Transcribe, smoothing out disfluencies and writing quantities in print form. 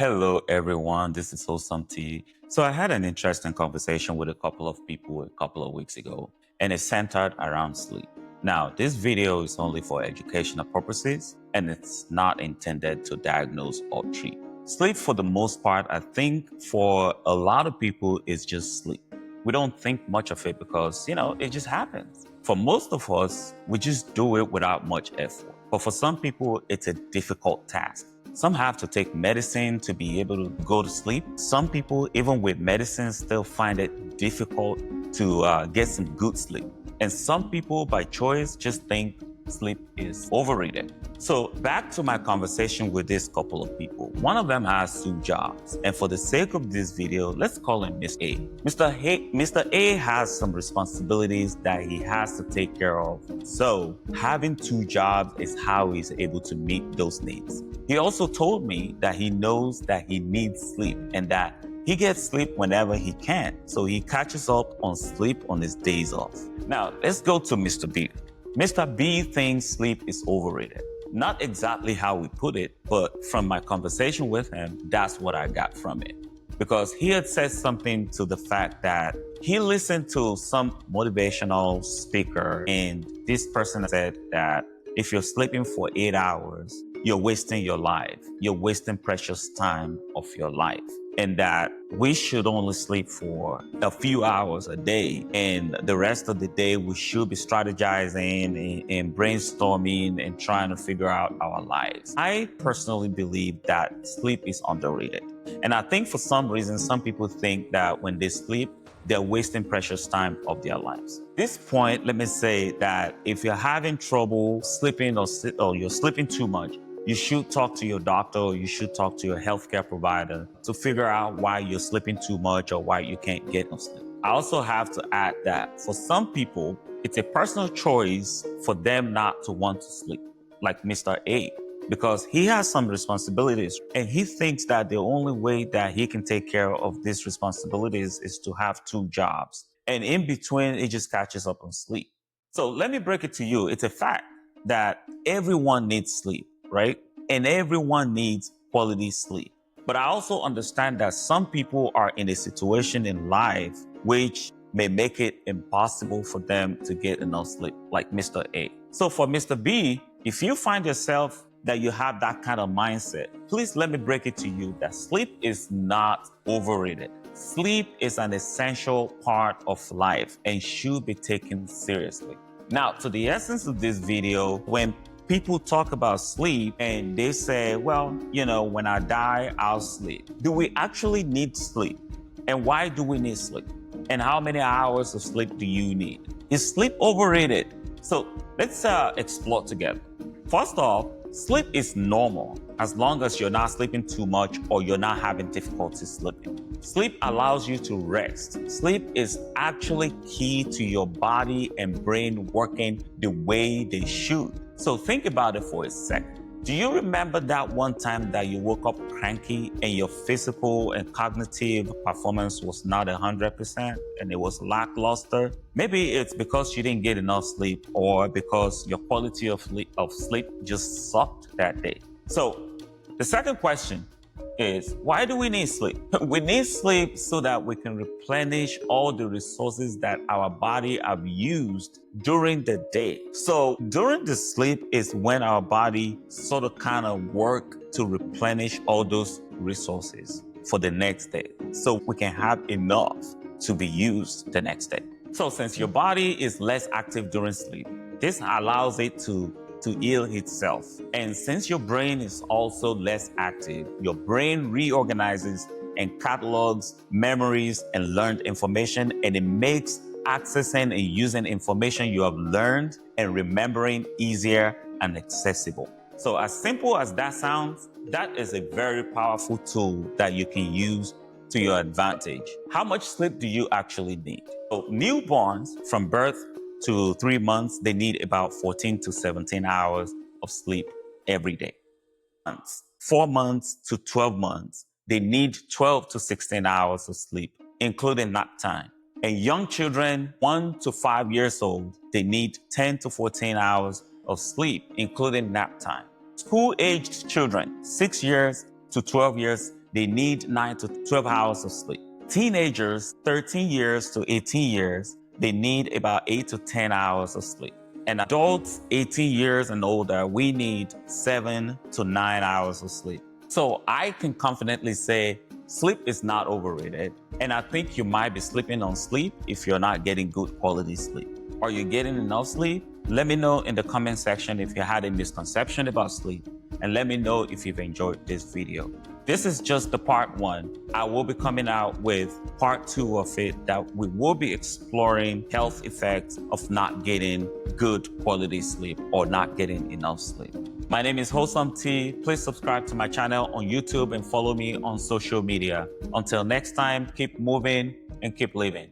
Hello, everyone. This is Wholesome T. So I had an interesting conversation with a couple of people a couple of weeks ago, and it's centered around sleep. Now, this video is only for educational purposes, and it's not intended to diagnose or treat. Sleep, for the most part, I think for a lot of people, is just sleep. We don't think much of it because, it just happens. For most of us, we just do it without much effort. But for some people, it's a difficult task. Some have to take medicine to be able to go to sleep. Some people, even with medicine, still find it difficult to get some good sleep. And some people, by choice, just think sleep is overrated. So back to my conversation with this couple of people. One of them has two jobs. And for the sake of this video, let's call him Mr. A. Mr. A has some responsibilities that he has to take care of. So having two jobs is how he's able to meet those needs. He also told me that he knows that he needs sleep and that he gets sleep whenever he can. So he catches up on sleep on his days off. Now, let's go to Mr. B. Mr. B thinks sleep is overrated. Not exactly how we put it, but from my conversation with him, that's what I got from it. Because he had said something to the fact that he listened to some motivational speaker, and this person said that if you're sleeping for 8 hours, you're wasting your life. You're wasting precious time of your life. And that we should only sleep for a few hours a day. And the rest of the day, we should be strategizing and brainstorming and trying to figure out our lives. I personally believe that sleep is underrated. And I think for some reason, some people think that when they sleep, they're wasting precious time of their lives. At this point, let me say that if you're having trouble sleeping or you're sleeping too much, you should talk to your doctor or you should talk to your healthcare provider to figure out why you're sleeping too much or why you can't get no sleep. I also have to add that for some people, it's a personal choice for them not to want to sleep, like Mr. A, because he has some responsibilities and he thinks that the only way that he can take care of these responsibilities is to have two jobs. And in between, it just catches up on sleep. So let me break it to you. It's a fact that everyone needs sleep, right? And everyone needs quality sleep. But I also understand that some people are in a situation in life which may make it impossible for them to get enough sleep, like Mr. A. So for Mr. B, if you find yourself that you have that kind of mindset, please let me break it to you that sleep is not overrated. Sleep is an essential part of life and should be taken seriously. Now, to the essence of this video, when people talk about sleep and they say, well, when I die, I'll sleep. Do we actually need sleep? And why do we need sleep? And how many hours of sleep do you need? Is sleep overrated? So let's explore together. First off, sleep is normal as long as you're not sleeping too much or you're not having difficulty sleeping. Sleep allows you to rest. Sleep is actually key to your body and brain working the way they should. So think about it for a second. Do you remember that one time that you woke up cranky and your physical and cognitive performance was not 100% and it was lackluster? Maybe it's because you didn't get enough sleep or because your quality of sleep just sucked that day. So the second question is, why do we need sleep? We need sleep so that we can replenish all the resources that our body have used during the day. So during the sleep is when our body sort of kind of work to replenish all those resources for the next day. So we can have enough to be used the next day. So since your body is less active during sleep, this allows it to heal itself. And since your brain is also less active, your brain reorganizes and catalogs memories and learned information, and it makes accessing and using information you have learned and remembering easier and accessible. So as simple as that sounds, that is a very powerful tool that you can use to your advantage. How much sleep do you actually need? So newborns from birth to 3 months, they need about 14 to 17 hours of sleep every day. 4 months to 12 months, they need 12 to 16 hours of sleep, including nap time. And young children, 1 to 5 years old, they need 10 to 14 hours of sleep, including nap time. School-aged children, 6 years to 12 years, they need 9 to 12 hours of sleep. Teenagers, 13 years to 18 years, they need about 8 to 10 hours of sleep. And adults, 18 years and older, we need 7 to 9 hours of sleep. So I can confidently say sleep is not overrated. And I think you might be sleeping on sleep if you're not getting good quality sleep. Are you getting enough sleep? Let me know in the comment section if you had a misconception about sleep, and let me know if you've enjoyed this video. This is just the part 1. I will be coming out with part 2 of it that we will be exploring health effects of not getting good quality sleep or not getting enough sleep. My name is Wholesome T. Please subscribe to my channel on YouTube and follow me on social media. Until next time, keep moving and keep living.